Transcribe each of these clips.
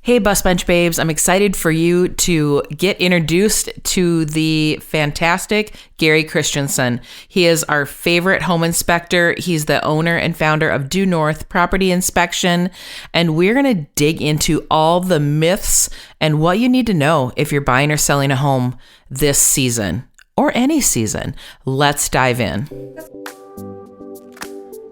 Hey, Bus Bench Babes, I'm excited for you to get introduced to the fantastic Gary Christianson. He is our favorite home inspector. He's the owner and founder of Due North Property Inspection, and we're going to dig into all the myths and what you need to know if you're buying or selling a home this season or any season. Let's dive in.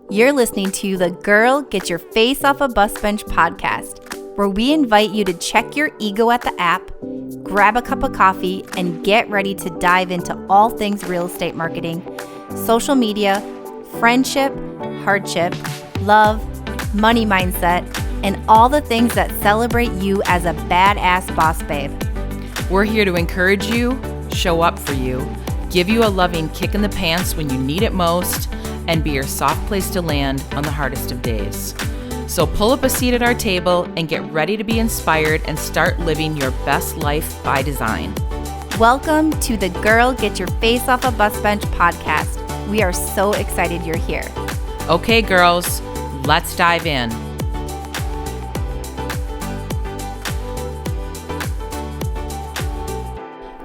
You're listening to the Girl Get Your Face Off a Bus Bench podcast, where we invite you to check your ego at the app, grab a cup of coffee, and get ready to dive into all things real estate marketing, social media, friendship, hardship, love, money mindset, and all the things that celebrate you as a badass boss babe. We're here to encourage you, show up for you, give you a loving kick in the pants when you need it most, and be your soft place to land on the hardest of days. So pull up a seat at our table and get ready to be inspired and start living your best life by design. Welcome to the Girl Get Your Face Off a Bus Bench podcast. We are so excited you're here. Okay, girls, let's dive in.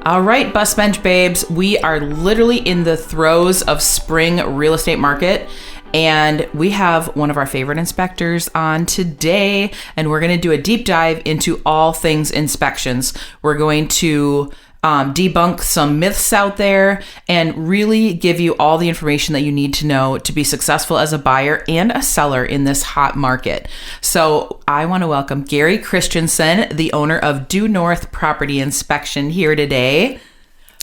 All right, Bus Bench Babes, we are literally in the throes of spring real estate market. And we have one of our favorite inspectors on today, and we're going to do a deep dive into all things inspections. We're going to debunk some myths out there and really give you all the information that you need to know to be successful as a buyer and a seller in this hot market. So I want to welcome Gary Christianson, the owner of Due North Property Inspection, here today.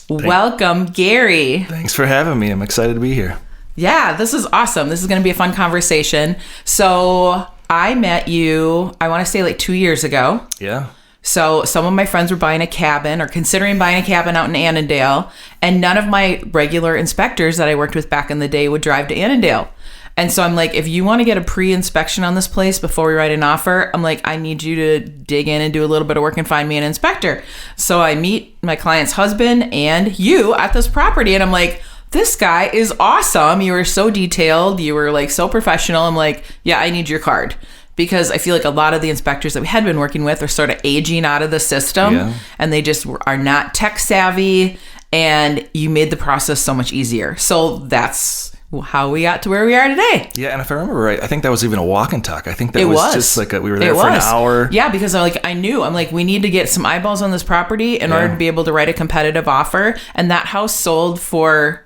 Welcome, Gary. Thanks for having me. I'm excited to be here. Yeah, this is awesome. This is going to be a fun conversation. So I met you, I want to say like 2 years ago. Yeah. So some of my friends were buying a cabin or considering buying a cabin out in Annandale, and none of my regular inspectors that I worked with back in the day would drive to Annandale. And so I'm like, if you want to get a pre-inspection on this place before we write an offer, I'm like, I need you to dig in and do a little bit of work and find me an inspector. So I meet my client's husband and you at this property, and I'm like, this guy is awesome. You were so detailed. You were like so professional. I'm like, yeah, I need your card, because I feel like a lot of the inspectors that we had been working with are sort of aging out of the system, and they just are not tech savvy, and you made the process so much easier. So that's how we got to where we are today. Yeah, and if I remember right, I think that was even a walk and talk. I think that was just like we were there for an hour. Yeah, because I'm like, we need to get some eyeballs on this property in order to be able to write a competitive offer. And that house sold for,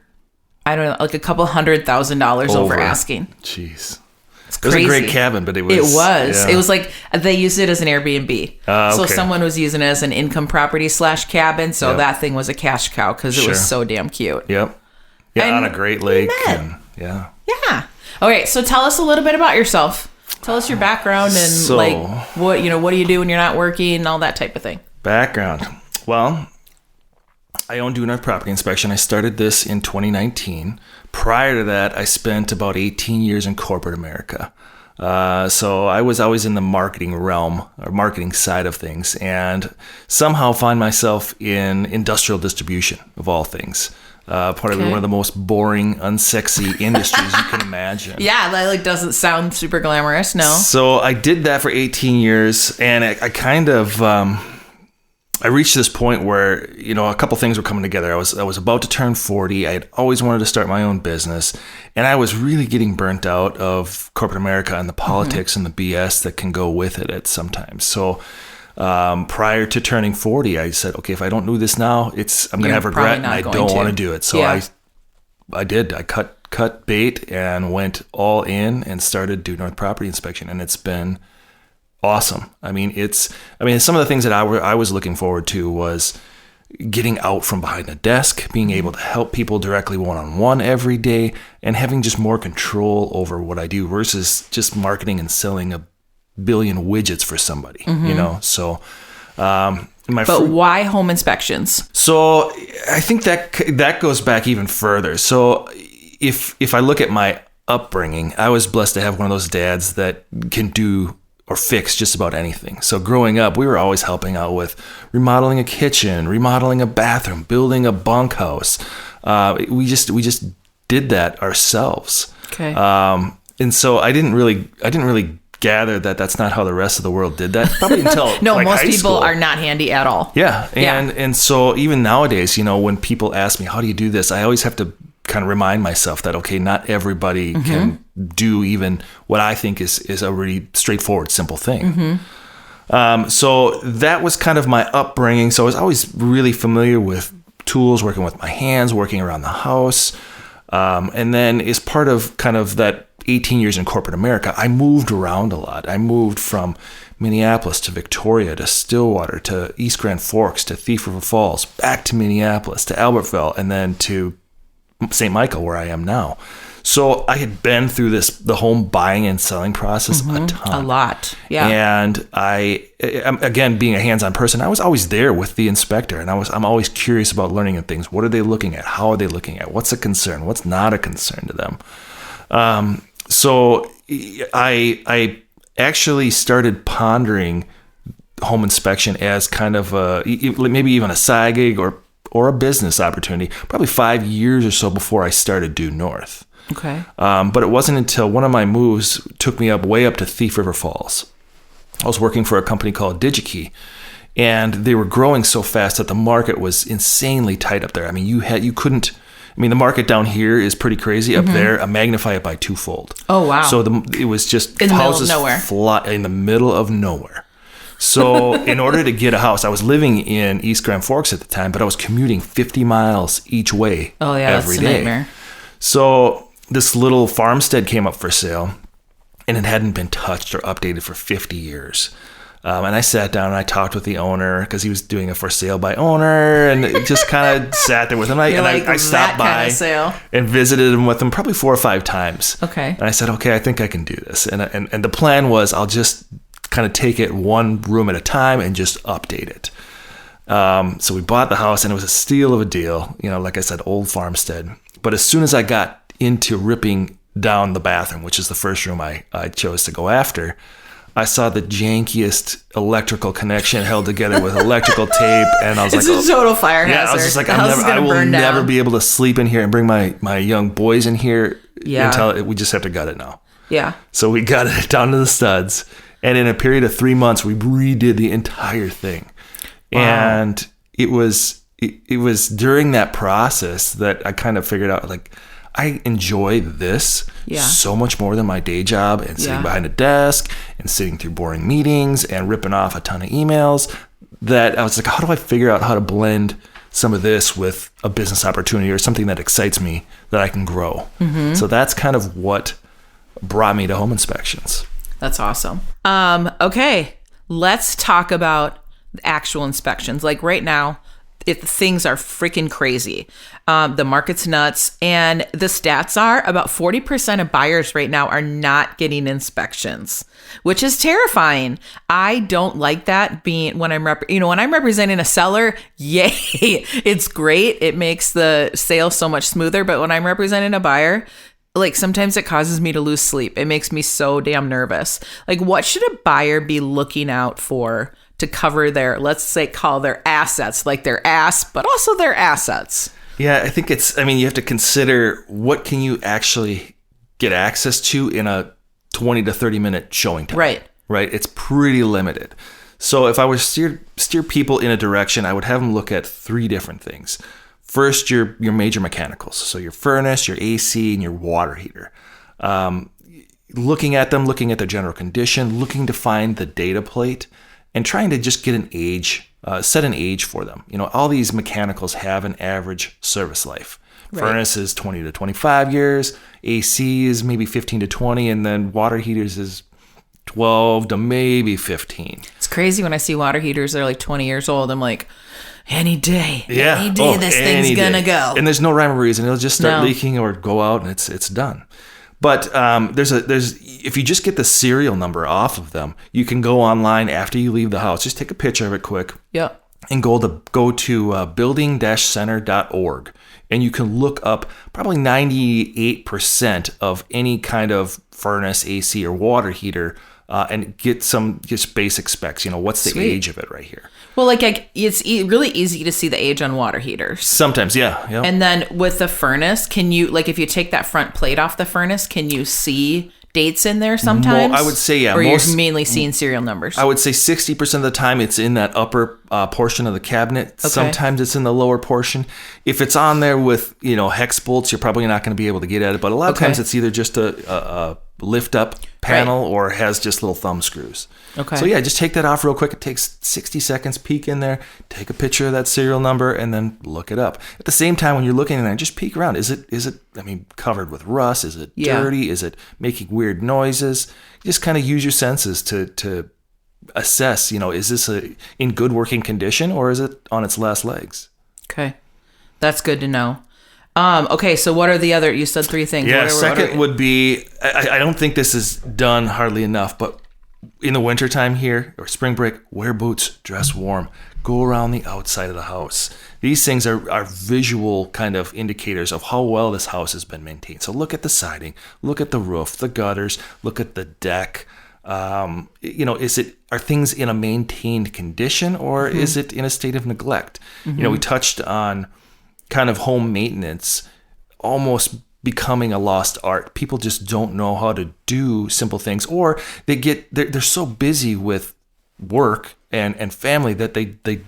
I don't know, like a couple $100,000 over asking. Jeez. It was a great cabin, but it was. It was like they used it as an Airbnb. So someone was using it as an income property / cabin. So that thing was a cash cow because it was so damn cute. Yep. Yeah, and on a great lake. Yeah. Okay, so tell us a little bit about yourself. Tell us your background and what do you do when you're not working, all that type of thing. Background. Well, I own Due North Property Inspection. I started this in 2019. Prior to that, I spent about 18 years in corporate America. So I was always in the marketing realm, or marketing side of things, and somehow find myself in industrial distribution, of all things. Probably one of the most boring, unsexy industries you can imagine. Yeah, that doesn't sound super glamorous, no. So I did that for 18 years, and I kind of... I reached this point where, a couple things were coming together. I was about to turn 40. I had always wanted to start my own business, and I was really getting burnt out of corporate America and the politics and the BS that can go with it at sometimes. So prior to turning 40, I said, okay, if I don't do this now, I'm going to have regret, and I don't want to do it. So I did. I cut bait and went all in and started Due North Property Inspection, and it's been awesome. Some of the things that I was looking forward to was getting out from behind a desk, being able to help people directly one-on-one every day, and having just more control over what I do versus just marketing and selling a billion widgets for somebody, So, why home inspections? So I think that goes back even further. So if I look at my upbringing, I was blessed to have one of those dads that can do or fix just about anything. So growing up, we were always helping out with remodeling a kitchen, remodeling a bathroom, building a bunkhouse. We just did that ourselves. Okay. And so I didn't really gather that that's not how the rest of the world did that. Probably until No, like most high people school. are not handy at all. Yeah. And so even nowadays, when people ask me, how do you do this? I always have to kind of remind myself that, okay, not everybody can do even what I think is a really straightforward, simple thing. So that was kind of my upbringing. So I was always really familiar with tools, working with my hands, working around the house. And then as part of kind of that 18 years in corporate America, I moved around a lot. I moved from Minneapolis to Victoria to Stillwater to East Grand Forks to Thief River Falls, back to Minneapolis to Albertville, and then to St. Michael, where I am now. So I had been through the home buying and selling process a ton. A lot. Yeah. And again, being a hands-on person, I was always there with the inspector, and I'm always curious about learning things. What are they looking at? How are they looking at? What's a concern? What's not a concern to them? So I actually started pondering home inspection as kind of maybe even a side gig or a business opportunity, probably 5 years or so before I started due north. Okay. But it wasn't until one of my moves took me way up to Thief River Falls. I was working for a company called DigiKey, and they were growing so fast that the market was insanely tight up there. I mean, you couldn't. I mean, the market down here is pretty crazy. Up there, magnify it by twofold. Oh wow! So it was just in the houses middle of nowhere. In the middle of nowhere. So in order to get a house, I was living in East Grand Forks at the time, but I was commuting 50 miles each way every that's day. a nightmare. So this little farmstead came up for sale, and it hadn't been touched or updated for 50 years. And I sat down and I talked with the owner because he was doing a for sale by owner, and it just kind of sat there with him. I stopped by and visited him with him probably 4 or 5 times. Okay. And I said, okay, I think I can do this. And the plan was I'll just kind of take it one room at a time and just update it. So we bought the house, and it was a steal of a deal. Like I said, old farmstead. But as soon as I got into ripping down the bathroom, which is the first room I chose to go after, I saw the jankiest electrical connection held together with electrical tape, and I was it's like, a total fire hazard. Yeah, I was just like, I will never be able to sleep in here and bring my young boys in here until we just have to gut it now. Yeah. So we got it down to the studs, and in a period of 3 months, we redid the entire thing. Wow. And it was during that process that I kind of figured out, like, I enjoy this so much more than my day job and sitting behind a desk and sitting through boring meetings and ripping off a ton of emails, that I was like, how do I figure out how to blend some of this with a business opportunity or something that excites me that I can grow? Mm-hmm. So that's kind of what brought me to home inspections. That's awesome. Okay, let's talk about actual inspections. Like right now, things are freaking crazy. The market's nuts, and the stats are about 40% of buyers right now are not getting inspections, which is terrifying. I don't like that when I'm representing a seller. Yay, it's great. It makes the sale so much smoother. But when I'm representing a buyer, like sometimes it causes me to lose sleep. It makes me so damn nervous. Like, what should a buyer be looking out for to cover call their assets, like their ass, but also their assets? Yeah, I think you have to consider what can you actually get access to in a 20 to 30 minute showing time. Right. It's pretty limited. So if I were to steer people in a direction, I would have them look at 3 different things. First, your major mechanicals. So your furnace, your AC, and your water heater. Looking at them, looking at their general condition, looking to find the data plate, and trying to just get an age, set an age for them. All these mechanicals have an average service life. Right. Furnace is 20 to 25 years, AC is maybe 15 to 20, and then water heaters is 12 to maybe 15. It's crazy when I see water heaters that are like 20 years old. I'm like, any day this thing's gonna go. And there's no rhyme or reason. It'll just start leaking or go out, and it's done. But there's if you just get the serial number off of them, you can go online after you leave the house. Just take a picture of it quick. Yep. And go to building-center.org, and you can look up probably 98% of any kind of furnace, AC, or water heater, and get some just basic specs. What's the age of it right here? Well, it's really easy to see the age on water heaters. Sometimes, yeah. And then with the furnace, can you, if you take that front plate off the furnace, can you see dates in there sometimes? I would say, yeah. Or you're mainly seeing serial numbers? I would say 60% of the time it's in that upper portion of the cabinet. Okay. Sometimes it's in the lower portion. If it's on there with, hex bolts, you're probably not going to be able to get at it. But a lot of times it's either just a lift up panel or has just little thumb screws. Okay. So yeah, just take that off real quick. It takes 60 seconds, peek in there, take a picture of that serial number, and then look it up. At the same time, when you're looking in there, just peek around. Is it covered with rust? Is it dirty? Is it making weird noises? Just kind of use your senses to assess, is this in good working condition or is it on its last legs? Okay. That's good to know. Okay, so what are the other, you said 3 things. Yeah, second would be, I don't think this is done hardly enough, but in the wintertime here, or spring break, wear boots, dress warm, go around the outside of the house. These things are visual kind of indicators of how well this house has been maintained. So look at the siding, look at the roof, the gutters, look at the deck. Are things in a maintained condition or is it in a state of neglect? We touched on kind of home maintenance almost becoming a lost art. People just don't know how to do simple things, or they're so busy with work and family that they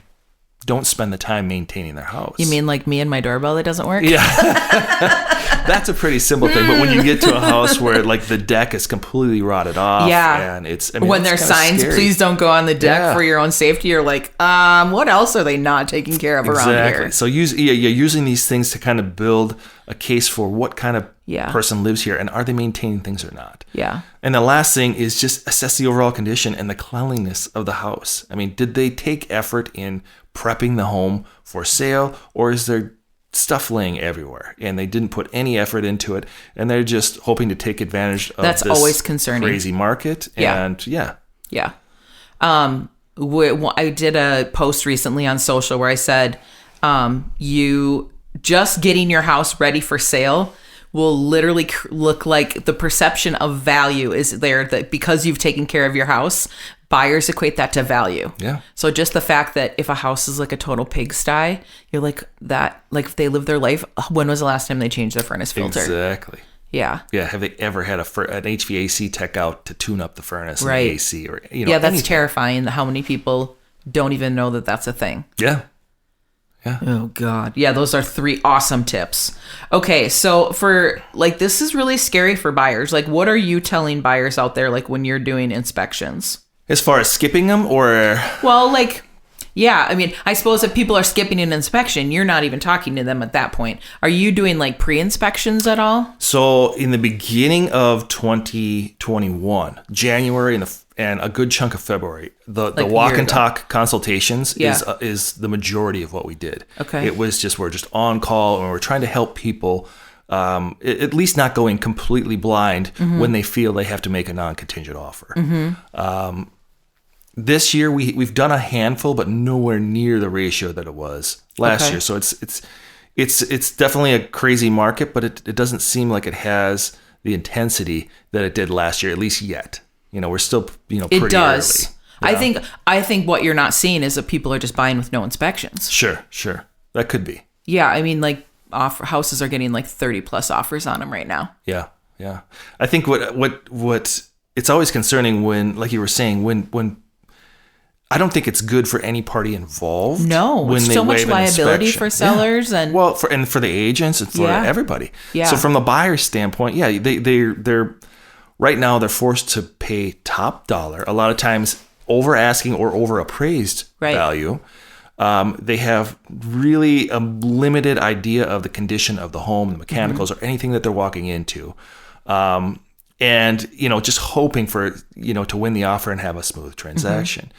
don't spend the time maintaining their house. You mean like me and my doorbell that doesn't work? Yeah. That's a pretty simple thing. But when you get to a house where like the deck is completely rotted off, and it's when there's signs, scary. Please don't go on the deck for your own safety. You're like, what else are they not taking care of around here? So using these things to kind of build a case for what kind of person lives here and are they maintaining things or not. Yeah. And the last thing is just assess the overall condition and the cleanliness of the house. I mean, did they take effort in prepping the home for sale, or is there stuff laying everywhere and they didn't put any effort into it and they're just hoping to take advantage of this always concerning crazy market? And I did a post recently on social where I said you just getting your house ready for sale will literally look like the perception of value is there, that because you've taken care of your house, buyers equate that to value. Yeah. So just the fact that if a house is like a total pigsty, you're like that, like if they live their life, when was the last time they changed their furnace filter? Exactly. Yeah. Yeah. Have they ever had an HVAC tech out to tune up the furnace and the AC or, yeah, that's anything. Terrifying how many people don't even know that that's a thing. Yeah. Yeah. Oh God. Yeah, those are 3 awesome tips. Okay, so for this is really scary for buyers. Like, what are you telling buyers out there when you're doing inspections? As far as skipping them or? Well, I suppose if people are skipping an inspection, you're not even talking to them at that point. Are you doing pre-inspections at all? So in the beginning of 2021, January and a good chunk of February, the walk and talk consultations is the majority of what we did. Okay. It was we're just on call and we're trying to help people at least not going completely blind when they feel they have to make a non-contingent offer. This year we've done a handful, but nowhere near the ratio that it was last year. So it's definitely a crazy market, but it doesn't seem like it has the intensity that it did last year, at least yet. We're still pretty it does. early. I think what you're not seeing is that people are just buying with no inspections. Sure, that could be. Yeah, I mean houses are getting 30 plus offers on them right now. Yeah. I think what it's always concerning when, like you were saying, when I don't think it's good for any party involved. No, when so much liability for sellers and for the agents and for everybody. Yeah. So from the buyer's standpoint, they're right now they're forced to pay top dollar. A lot of times over asking or over appraised value. They have really a limited idea of the condition of the home, the mechanicals, or anything that they're walking into. And just hoping for to win the offer and have a smooth transaction.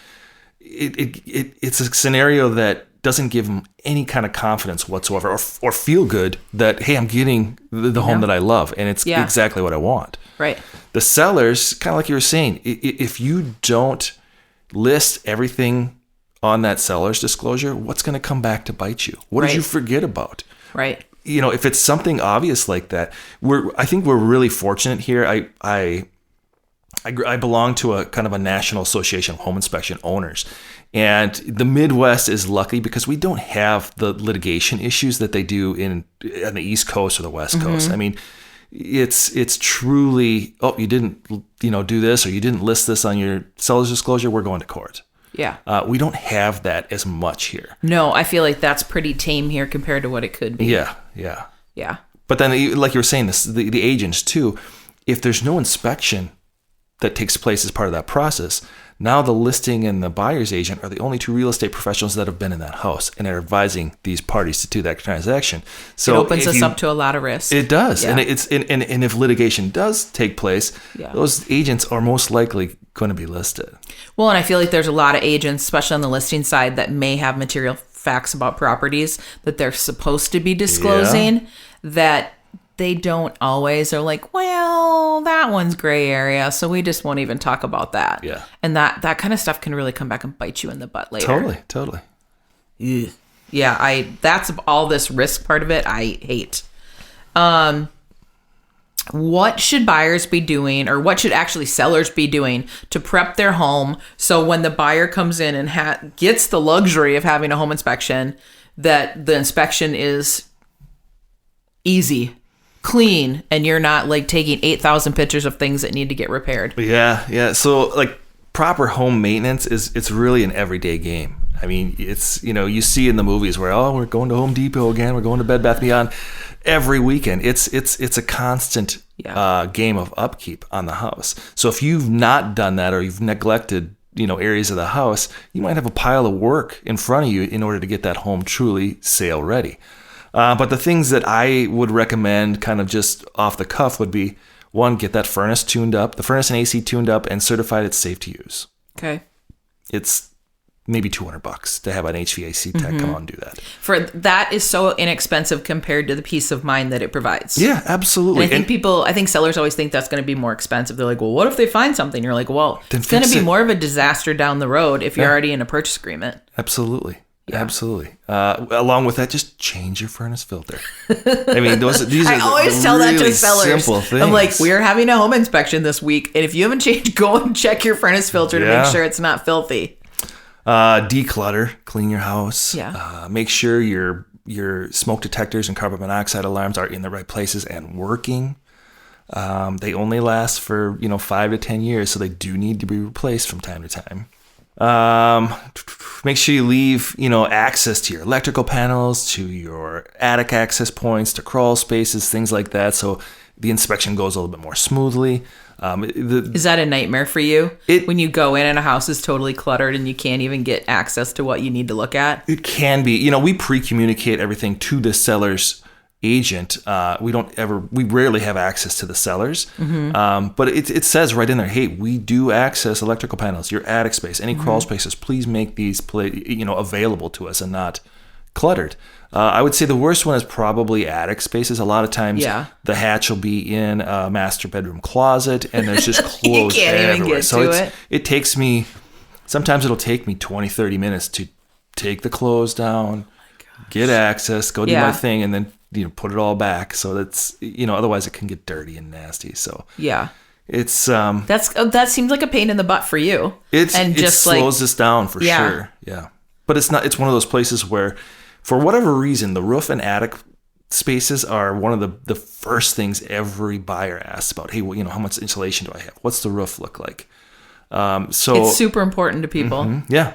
It's a scenario that doesn't give them any kind of confidence whatsoever, or feel good that, hey, I'm getting the home that I love and it's exactly what I want. Right. The sellers, kind of like you were saying, if you don't list everything on that seller's disclosure, what's going to come back to bite you? What did you forget about? Right. If it's something obvious like that, I think we're really fortunate here. I belong to a kind of a national association of home inspection owners, and the Midwest is lucky because we don't have the litigation issues that they do on the East Coast or the West Coast. I mean, it's truly, oh, you didn't, do this, or you didn't list this on your seller's disclosure, we're going to court. Yeah. We don't have that as much here. No, I feel like that's pretty tame here compared to what it could be. Yeah. Yeah. But then, like you were saying, the agents too, if there's no inspection that takes place as part of that process, now the listing and the buyer's agent are the only two real estate professionals that have been in that house and are advising these parties to do that transaction. So it opens us up to a lot of risk. It does. Yeah. And if litigation does take place, Yeah. those agents are most likely going to be listed. Well, and I feel like there's a lot of agents, especially on the listing side, that may have material facts about properties that they're supposed to be disclosing that they don't always. Are like, well, that one's gray area, so we just won't even talk about that. Yeah. And that kind of stuff can really come back and bite you in the butt later. Totally. Yeah, that's all this risk part of it I hate. What should buyers be doing, or what should actually sellers be doing to prep their home so when the buyer comes in and gets the luxury of having a home inspection, that the inspection is easy, clean, and you're not like taking 8,000 pictures of things that need to get repaired? Yeah. So like proper home maintenance it's really an everyday game. I mean, it's, you see in the movies where, oh, we're going to Home Depot again, we're going to Bed Bath & Beyond. Every weekend, it's a constant game of upkeep on the house. So if you've not done that, or you've neglected, areas of the house, you might have a pile of work in front of you in order to get that home truly sale ready. But the things that I would recommend kind of just off the cuff would be, one, get that furnace tuned up, the furnace and AC tuned up and certified it's safe to use. Okay. It's maybe $200 to have an HVAC tech come on and do that. For that is so inexpensive compared to the peace of mind that it provides. Yeah, absolutely. And I think sellers always think that's going to be more expensive. They're like, well, what if they find something? You're like, well, then it's going to be it. more of a disaster down the road if you're already in a purchase agreement. Absolutely. Yeah. Absolutely. Along with that, just change your furnace filter. I mean, these are I always tell that really to sellers. simple things. I'm like, we're having a home inspection this week, and if you haven't changed, go and check your furnace filter to make sure it's not filthy. Declutter, clean your house. Yeah. Make sure your smoke detectors and carbon monoxide alarms are in the right places and working. They only last for 5 to 10 years, so they do need to be replaced from time to time. Make sure you leave access to your electrical panels, to your attic access points, to crawl spaces, things like that, so the inspection goes a little bit more smoothly. Is that a nightmare for you when you go in and a house is totally cluttered and you can't even get access to what you need to look at? It can be. We pre-communicate everything to the seller's agent. We rarely have access to the sellers. But it says right in there, hey, we do access electrical panels, your attic space, any crawl spaces. Please make these available to us and not cluttered. I would say the worst one is probably attic spaces. A lot of times the hatch will be in a master bedroom closet and there's just clothes you can't everywhere. even get So to it. It takes me, sometimes it'll take me 20, 30 minutes to take the clothes down, get access, go do my thing, and then put it all back. So that's, otherwise it can get dirty and nasty. So it's that seems like a pain in the butt for you. It slows us down for sure. Yeah. But it's one of those places where, for whatever reason, the roof and attic spaces are one of the first things every buyer asks about. Hey, how much insulation do I have? What's the roof look like? So it's super important to people. Yeah.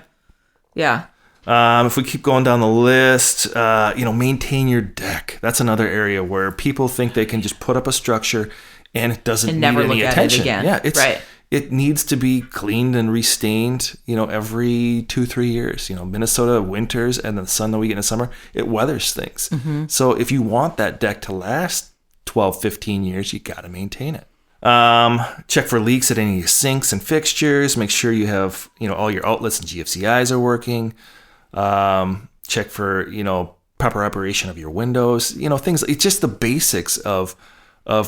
If we keep going down the list, maintain your deck. That's another area where people think they can just put up a structure and it doesn't need never any look attention. at it again. Yeah, right. It needs to be cleaned and restained, every 2-3 years. Minnesota winters and the sun that we get in the summer, it weathers things. So if you want that deck to last 12, 15 years, you got to maintain it. Check for leaks at any sinks and fixtures. Make sure you have, all your outlets and GFCIs are working. Check for, proper operation of your windows. Things. It's just the basics of a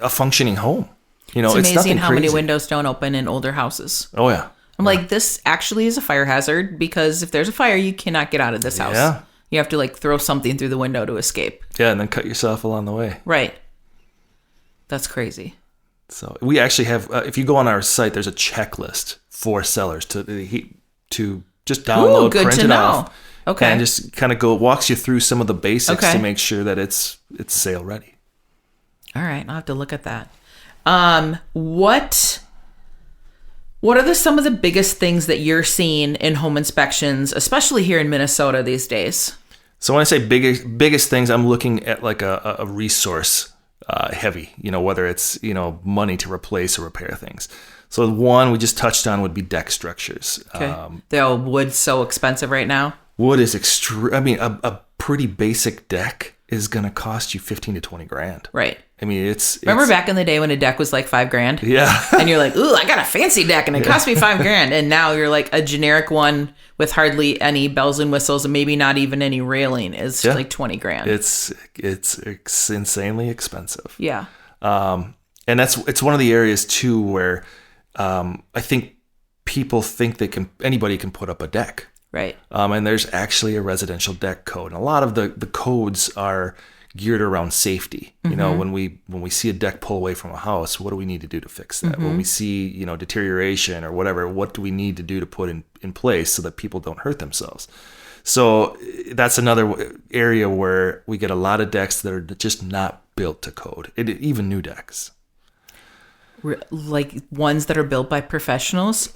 functioning home. It's amazing nothing how crazy. many windows don't open in older houses. Oh, yeah. I'm like, this actually is a fire hazard because if there's a fire, you cannot get out of this house. Yeah. You have to throw something through the window to escape. Yeah, and then cut yourself along the way. Right. That's crazy. So we actually have, if you go on our site, there's a checklist for sellers to just download, good print to it know. off. Okay. And just kind of walks you through some of the basics Okay. to make sure that it's sale ready. All right, I'll have to look at that. What are some of the biggest things that you're seeing in home inspections, especially here in Minnesota these days? So when I say biggest things, I'm looking at like a resource heavy, whether it's, money to replace or repair things. So the one we just touched on would be deck structures. Okay. Wood's so expensive right now. Wood is a pretty basic deck is going to cost you 15 to 20 grand. Right. I mean, Remember back in the day when a deck was like $5,000? Yeah. And you're like, ooh, I got a fancy deck and it cost me $5,000. And now you're like a generic one with hardly any bells and whistles and maybe not even any railing is like 20 grand. It's insanely expensive. Yeah. And it's one of the areas too where I think people think anybody can put up a deck. Right. And there's actually a residential deck code. And a lot of the codes are geared around safety. When we see a deck pull away from a house, what do we need to do to fix that? When we see, deterioration or whatever, what do we need to do to put in place so that people don't hurt themselves? So that's another area where we get a lot of decks that are just not built to code, even new decks. Like ones that are built by professionals?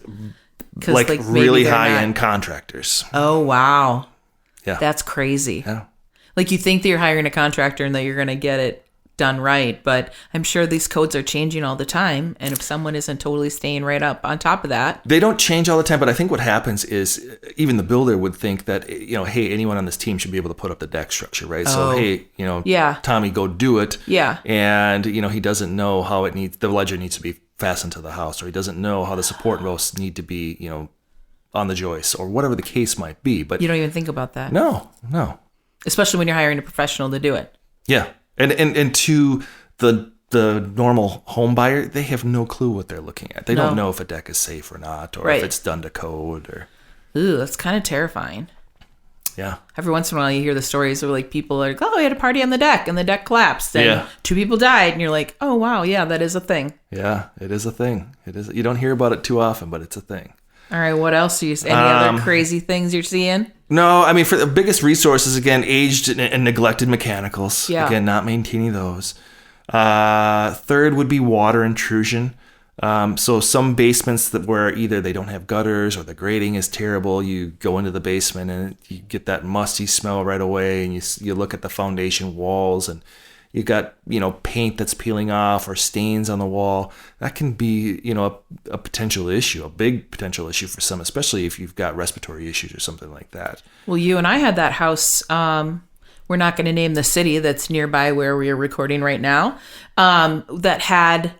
Like really high-end contractors. Oh, wow. Yeah. That's crazy. Yeah. Like you think that you're hiring a contractor and that you're going to get it done right, but I'm sure these codes are changing all the time. And if someone isn't totally staying right up on top of that. They don't change all the time, but I think what happens is even the builder would think that, hey, anyone on this team should be able to put up the deck structure, right? So, hey, Tommy, go do it. Yeah. And, he doesn't know how the ledger needs to be fastened to the house, or he doesn't know how the support posts need to be, on the joists or whatever the case might be. But you don't even think about that. No. Especially when you're hiring a professional to do it. Yeah. And to the normal home buyer, they have no clue what they're looking at. They don't know if a deck is safe or not, or if it's done to code. Or ooh, that's kind of terrifying. Yeah. Every once in a while you hear the stories where like people are like, oh, we had a party on the deck and the deck collapsed and 2 people died. And you're like, oh, wow, yeah, that is a thing. Yeah, it is a thing. It is. You don't hear about it too often, but it's a thing. All right, what else? Any other crazy things you're seeing? No, I mean, for the biggest resources, again, aged and neglected mechanicals. Yeah. Again, not maintaining those. Third would be water intrusion. So some basements where either they don't have gutters or the grading is terrible, you go into the basement and you get that musty smell right away, and you look at the foundation walls and you got, paint that's peeling off or stains on the wall. That can be, a potential issue, a big potential issue for some, especially if you've got respiratory issues or something like that. Well, you and I had that house. We're not going to name the city that's nearby where we are recording right now, that had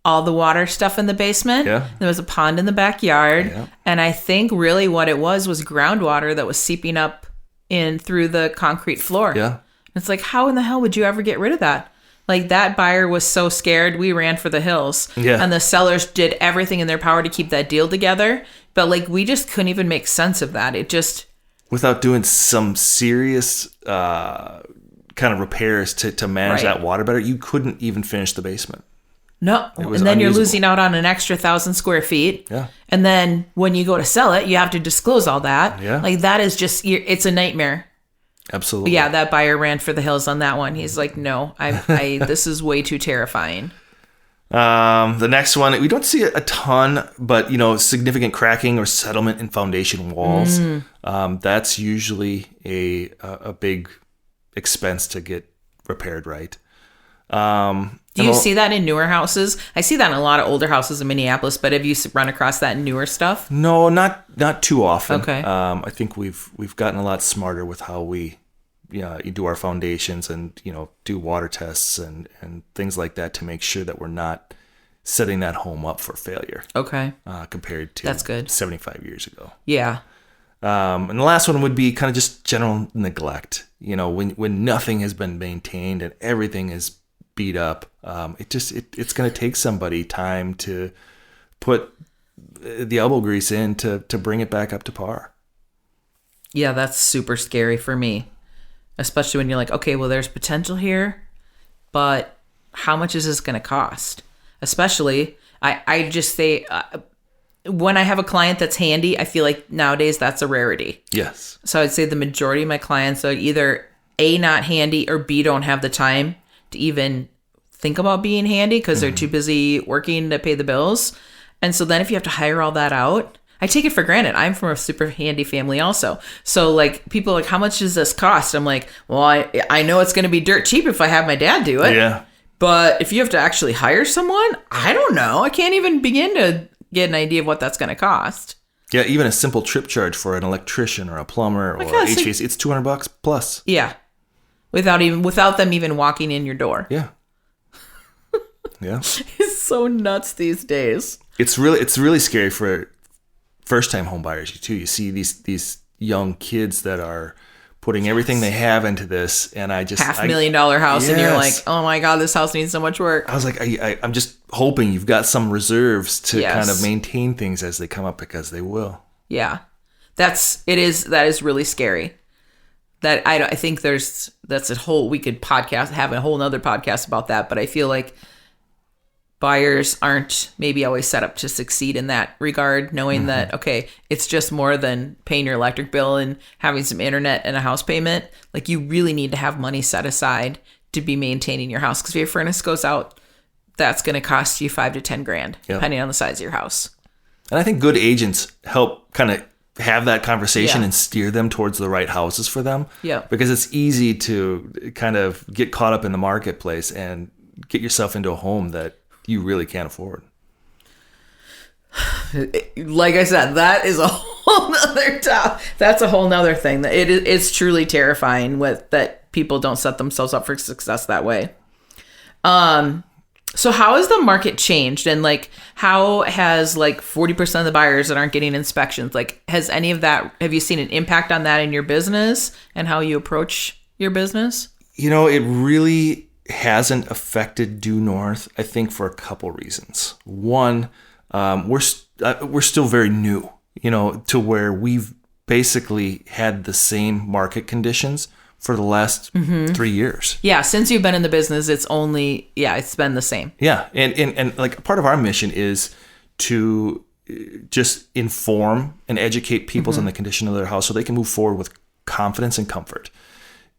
all the water stuff in the basement. Yeah. There was a pond in the backyard. Yeah. And I think really what it was groundwater that was seeping up in through the concrete floor. Yeah. It's like, how in the hell would you ever get rid of that? Like, that buyer was so scared, we ran for the hills. Yeah. And the sellers did everything in their power to keep that deal together. But, like, we just couldn't even make sense of that. It just... Without doing some serious kind of repairs to manage that water better, you couldn't even finish the basement. No. And then you're losing out on an extra 1,000 square feet. Yeah. And then when you go to sell it, you have to disclose all that. Yeah. Like, that is just... It's a nightmare. Absolutely. Yeah, that buyer ran for the hills on that one. He's like, no, I this is way too terrifying. The next one, we don't see a ton, but significant cracking or settlement in foundation walls. That's usually a big expense to get repaired right. Do you see that in newer houses? I see that in a lot of older houses in Minneapolis, but have you run across that in newer stuff? No, not too often. Okay. I think we've gotten a lot smarter with how we do our foundations and do water tests and things like that to make sure that we're not setting that home up for failure. Okay. Compared to that's good 75 years ago. Yeah. And the last one would be kind of just general neglect. When nothing has been maintained and everything is beat up, it's going to take somebody time to put the elbow grease in to bring it back up to par. Yeah, that's super scary for me, especially when you're like, okay, well, there's potential here, but how much is this going to cost? Especially, I just say, when I have a client that's handy, I feel like nowadays that's a rarity. Yes. So I'd say the majority of my clients are either A, not handy, or B, don't have the time to even think about being handy because they're too busy working to pay the bills. And so then if you have to hire all that out, I take it for granted. I'm from a super handy family also. So like people are like, how much does this cost? I'm like, well, I know it's going to be dirt cheap if I have my dad do it. Yeah. But if you have to actually hire someone, I don't know. I can't even begin to get an idea of what that's going to cost. Yeah, even a simple trip charge for an electrician or a plumber or HVAC, it's $200 plus. Yeah. Without them even walking in your door. Yeah. Yeah. It's so nuts these days. It's really scary for first-time home buyers too. You see these young kids that are putting everything they have into this, and $500,000 house, and you're like, oh my God, this house needs so much work. I was like, I'm just hoping you've got some reserves to kind of maintain things as they come up, because they will. Yeah, that is really scary. That I think we could have a whole nother podcast about that, but I feel like buyers aren't maybe always set up to succeed in that regard, knowing that, okay, it's just more than paying your electric bill and having some internet and a house payment. Like, you really need to have money set aside to be maintaining your house. Because if your furnace goes out, that's going to cost you $5,000 to $10,000, depending on the size of your house. And I think good agents help kind of have that conversation and steer them towards the right houses for them. Yeah. Because it's easy to kind of get caught up in the marketplace and get yourself into a home that you really can't afford. Like I said, that is a whole nother that's a whole nother thing. That it's truly terrifying that people don't set themselves up for success that way. So how has the market changed? And like, how has like 40% of the buyers that aren't getting inspections, like, has any of that, have you seen an impact on that in your business and how you approach your business? It really hasn't affected due north, I think, for a couple reasons. One, we're still very new, to where we've basically had the same market conditions for the last 3 years. Yeah, since you've been in the business, it's been the same. Yeah, and like part of our mission is to just inform and educate people on the condition of their house so they can move forward with confidence and comfort.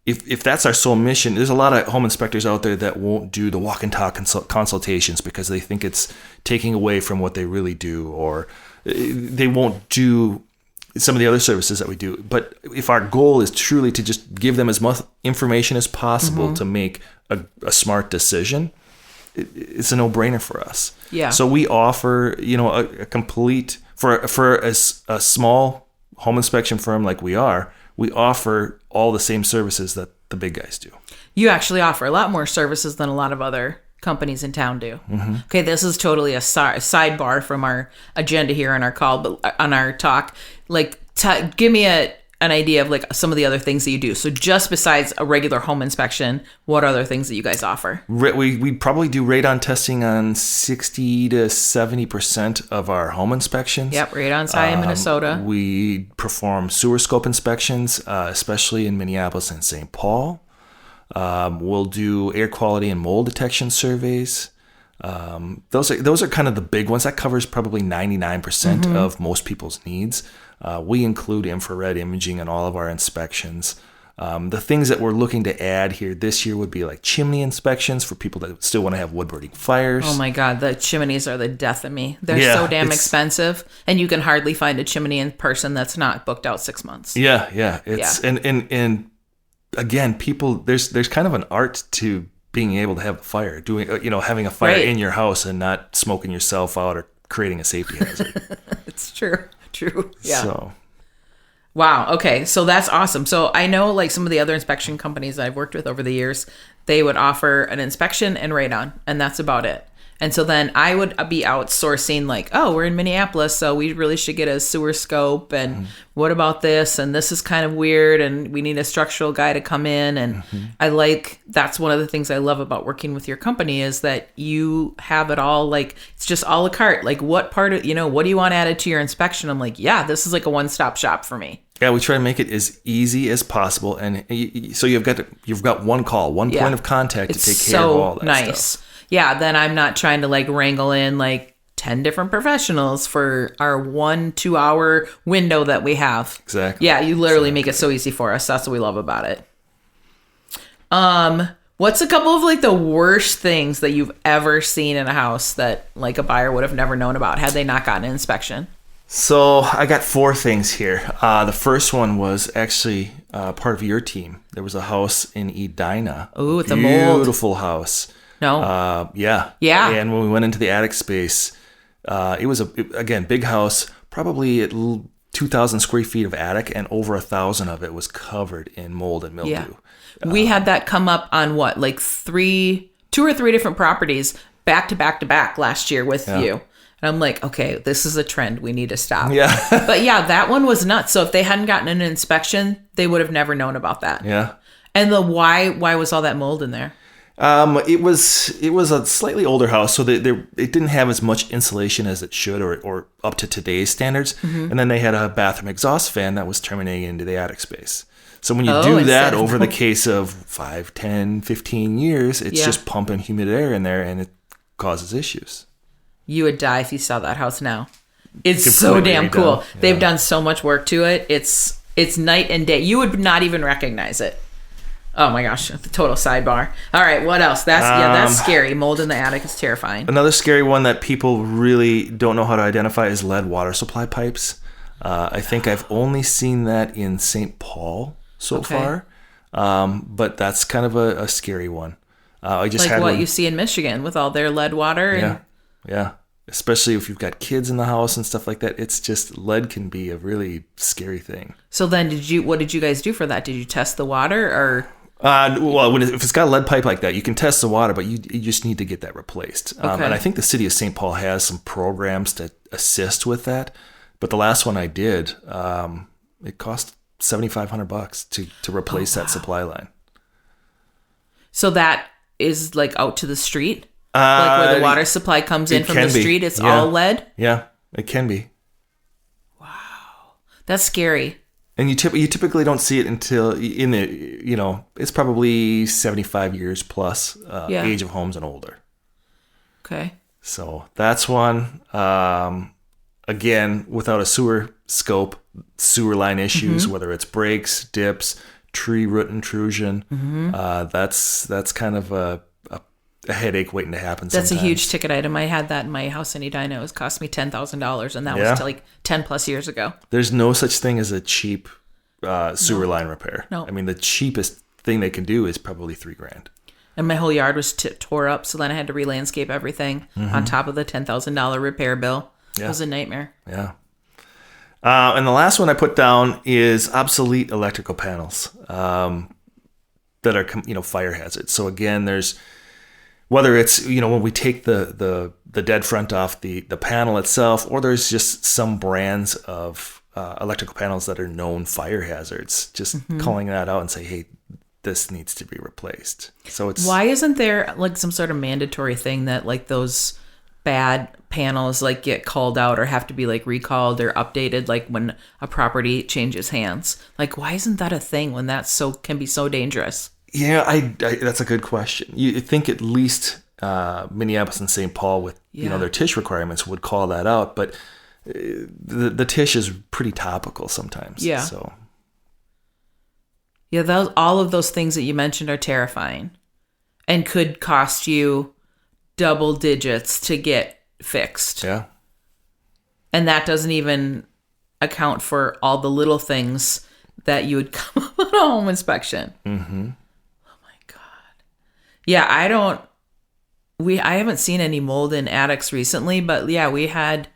If that's our sole mission, there's a lot of home inspectors out there that won't do the walk and talk consultations because they think it's taking away from what they really do, or they won't do some of the other services that we do. But if our goal is truly to just give them as much information as possible to make a smart decision, it's a no-brainer for us. Yeah. So we offer, a complete, for a small home inspection firm like we are, we offer all the same services that the big guys do. You actually offer a lot more services than a lot of other companies in town do. Okay, this is totally a sidebar from our agenda here on our call, but on our talk. Like, give me an idea of like some of the other things that you do. So just besides a regular home inspection, what are other things that you guys offer? We probably do radon testing on 60 to 70% of our home inspections. Yep, radon's high in Minnesota. We perform sewer scope inspections, especially in Minneapolis and St. Paul. We'll do air quality and mold detection surveys. Those are kind of the big ones. That covers probably 99% of most people's needs. We include infrared imaging in all of our inspections. The things that we're looking to add here this year would be like chimney inspections for people that still want to have wood burning fires. Oh my God, the chimneys are the death of me. They're so damn expensive, and you can hardly find a chimney in person that's not booked out 6 months. Yeah. And again, people, there's kind of an art to being able to have a fire, having a fire in your house and not smoking yourself out or creating a safety hazard. It's true. Yeah. So. Wow. Okay. So that's awesome. So I know like some of the other inspection companies I've worked with over the years, they would offer an inspection and radon, and that's about it. And so then I would be outsourcing like, oh, we're in Minneapolis, so we really should get a sewer scope. And what about this? And this is kind of weird. And we need a structural guy to come in. And that's one of the things I love about working with your company is that you have it all, like, it's just a la carte. Like what part of, what do you want added to your inspection? I'm like, yeah, this is like a one-stop shop for me. Yeah, we try to make it as easy as possible. And so you've got one call, one point of contact to take care of all that stuff. Yeah, then I'm not trying to like wrangle in like 10 different professionals for our 1-2 hour window that we have. Exactly. Yeah, you literally make it so easy for us. That's what we love about it. What's a couple of like the worst things that you've ever seen in a house that like a buyer would have never known about had they not gotten an inspection? So I got 4 things here. The first one was actually part of your team. There was a house in Edina. Ooh, with the mold. Beautiful house. No. Yeah. Yeah. And when we went into the attic space, it was again, big house, probably at 2,000 square feet of attic, and over 1,000 of it was covered in mold and mildew. Yeah. We had that come up on what, like 2 or 3 different properties back to back last year with you. And I'm like, okay, this is a trend. We need to stop. Yeah. But yeah, that one was nuts. So if they hadn't gotten an inspection, they would have never known about that. Yeah. And why was all that mold in there? It was a slightly older house, so it didn't have as much insulation as it should, or up to today's standards. Mm-hmm. And then they had a bathroom exhaust fan that was terminating into the attic space. So when you do that over the case of 5, 10, 15 years, it's just pumping humid air in there, and it causes issues. You would die if you saw that house now. It's so damn cool. Yeah. They've done so much work to it. It's night and day. You would not even recognize it. Oh my gosh, the total sidebar. All right, what else? That's scary. Mold in the attic is terrifying. Another scary one that people really don't know how to identify is lead water supply pipes. I think I've only seen that in St. Paul so far, but that's kind of a scary one. I just had what you see in Michigan with all their lead water. Yeah. Especially if you've got kids in the house and stuff like that. It's just, lead can be a really scary thing. So then what did you guys do for that? Did you test the water or? Well, if it's got a lead pipe like that, you can test the water, but you just need to get that replaced. Okay. And I think the city of St. Paul has some programs to assist with that. But the last one I did, it cost $7,500 to replace that supply line. So that is like out to the street? Like where the water supply comes in from the street, it's all lead? Yeah, it can be. Wow. That's scary. And you typically don't see it until it's probably 75 years plus age of homes and older. Okay. So that's one. Again, without a sewer scope, sewer line issues, whether it's breaks, dips, tree root intrusion, that's kind of a headache waiting to happen. That's sometimes. A huge ticket item. I had that in my house in Edina. It was cost me $10,000, and that was like 10 plus years ago. There's no such thing as a cheap sewer line repair. No. I mean, the cheapest thing they can do is probably $3,000. And my whole yard was tore up, so then I had to re-landscape everything on top of the $10,000 repair bill. Yeah. It was a nightmare. Yeah. And the last one I put down is obsolete electrical panels that are fire hazards. So again, there's whether it's when we take the dead front off the panel itself, or there's just some brands of electrical panels that are known fire hazards. Just calling that out and say, hey, this needs to be replaced. So it's why isn't there like some sort of mandatory thing that like those bad panels like get called out or have to be like recalled or updated like when a property changes hands? Like why isn't that a thing when that can be so dangerous? Yeah, I that's a good question. You think at least Minneapolis and St. Paul with their TISH requirements would call that out, but the TISH is pretty topical sometimes. Yeah. So yeah, all of those things that you mentioned are terrifying, and could cost you double digits to get fixed. Yeah. And that doesn't even account for all the little things that you would come up on a home inspection. Mm-hmm. Oh my God. Yeah, I haven't seen any mold in attics recently, but yeah, we had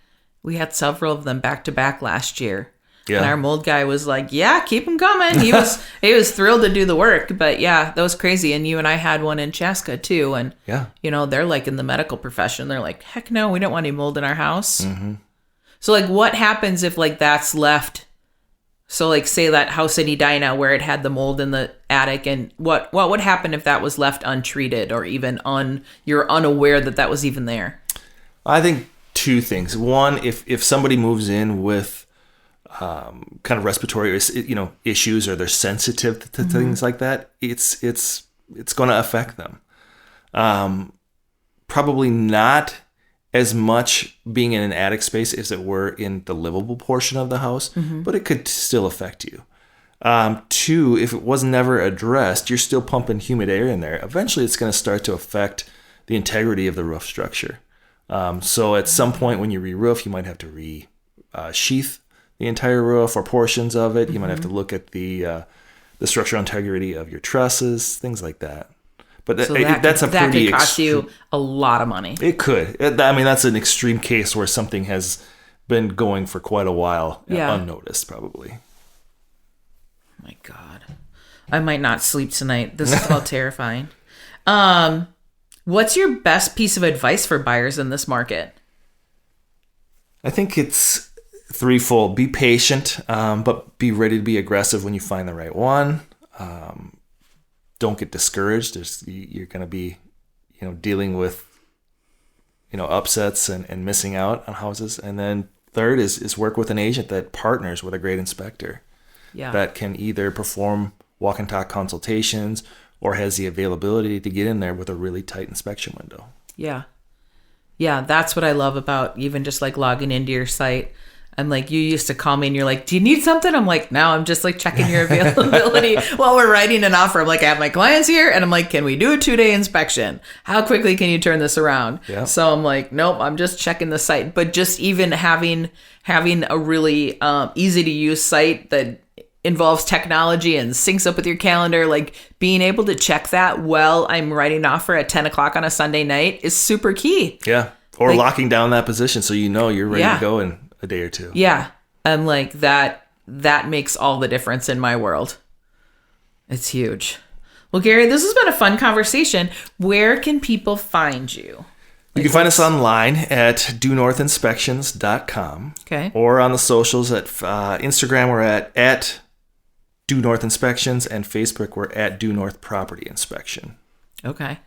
several of them back to back last year. Yeah. And our mold guy was like, yeah, keep them coming. He was thrilled to do the work, but yeah, that was crazy. And you and I had one in Chaska too. And they're like in the medical profession. They're like, heck no, we don't want any mold in our house. Mm-hmm. So like what happens if like that's left? So like say that house in Edina where it had the mold in the attic, and what would happen if that was left untreated or even you're unaware that was even there? I think two things. One, if somebody moves in with kind of respiratory issues, or they're sensitive to things like that, it's going to affect them. Probably not as much being in an attic space as it were in the livable portion of the house, but it could still affect you. Two, if it was never addressed, you're still pumping humid air in there. Eventually, it's going to start to affect the integrity of the roof structure. So at some point when you re-roof, you might have to re-sheath the entire roof or portions of it. You might have to look at the structural integrity of your trusses, things like that. But So that could cost you a lot of money. It could. I mean, that's an extreme case where something has been going for quite a while, unnoticed probably. Oh my God. I might not sleep tonight. This is all terrifying. What's your best piece of advice for buyers in this market? I think it's threefold. Be patient, but be ready to be aggressive when you find the right one. Don't get discouraged. You're going to be, dealing with, upsets and missing out on houses. And then third is work with an agent that partners with a great inspector that can either perform walk and talk consultations or has the availability to get in there with a really tight inspection window. Yeah. Yeah, that's what I love about even just like logging into your site. I'm like, you used to call me and you're like, do you need something? I'm like, no, I'm just like checking your availability while we're writing an offer. I'm like, I have my clients here and I'm like, can we do a 2-day inspection? How quickly can you turn this around? Yeah. So I'm like, nope, I'm just checking the site. But just even having a really easy to use site that involves technology and syncs up with your calendar, like being able to check that while I'm writing an offer at 10 o'clock on a Sunday night is super key. Yeah. Or like, locking down that position so you're ready to go in a day or two. Yeah. And like that makes all the difference in my world. It's huge. Well, Gary, this has been a fun conversation. Where can people find you? You can find us online at donorthinspections.com. Okay. Or on the socials at Instagram, we're at Do North Inspections, and Facebook, we're at Do North Property Inspection. Okay.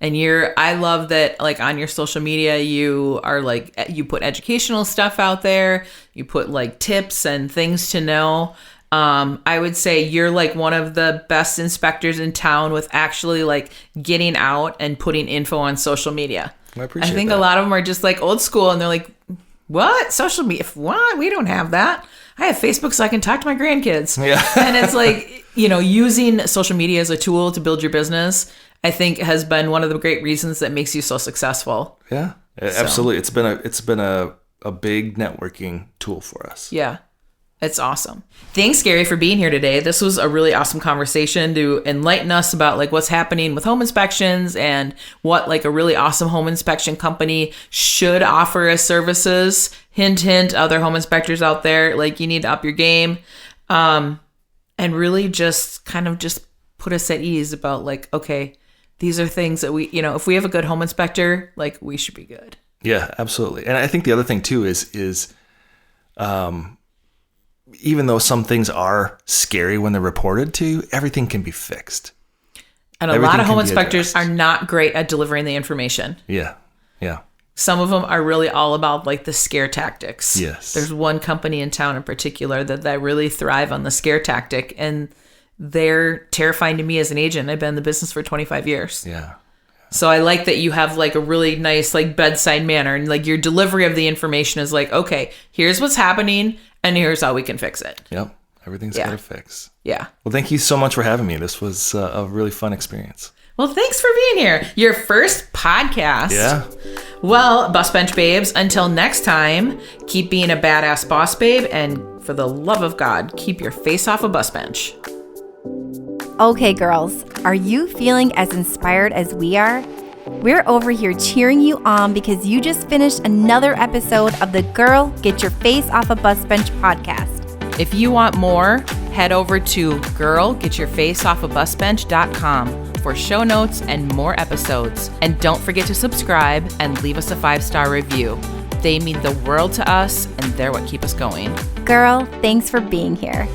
And I love that, like, on your social media, you are like, you put educational stuff out there. You put like tips and things to know. I would say you're like one of the best inspectors in town with actually like getting out and putting info on social media. I think that. A lot of them are just like old school and they're like, what? Social media? What? We don't have that. I have Facebook so I can talk to my grandkids. Yeah. And it's like, using social media as a tool to build your business, I think has been one of the great reasons that makes you so successful. Yeah, absolutely. It's been a big networking tool for us. Yeah. It's awesome. Thanks, Gary, for being here today. This was a really awesome conversation to enlighten us about like what's happening with home inspections and what like a really awesome home inspection company should offer as services. Hint, hint, other home inspectors out there, like you need to up your game. And really just kind of just put us at ease about like, okay, these are things that we, if we have a good home inspector, like we should be good. Yeah, absolutely. And I think the other thing too is even though some things are scary when they're reported to you, everything can be fixed. And a lot of home inspectors are not great at delivering the information. Yeah. Yeah. Some of them are really all about like the scare tactics. Yes. There's one company in town in particular that really thrive on the scare tactic, and they're terrifying to me as an agent. I've been in the business for 25 years. Yeah. So I like that you have like a really nice like bedside manner, and like your delivery of the information is like, okay, here's what's happening and here's how we can fix it. Yep. Everything's got to fix. Yeah. Well, thank you so much for having me. This was a really fun experience. Well, thanks for being here. Your first podcast. Yeah. Well, Bus Bench Babes, until next time, keep being a badass boss babe, and for the love of God, keep your face off a bus bench. Okay, girls, are you feeling as inspired as we are? We're over here cheering you on because you just finished another episode of the Girl, Get Your Face Off a Bus Bench podcast. If you want more, head over to girlgetyourfaceoffabusbench.com for show notes and more episodes. And don't forget to subscribe and leave us a 5-star review. They mean the world to us, and they're what keep us going. Girl, thanks for being here.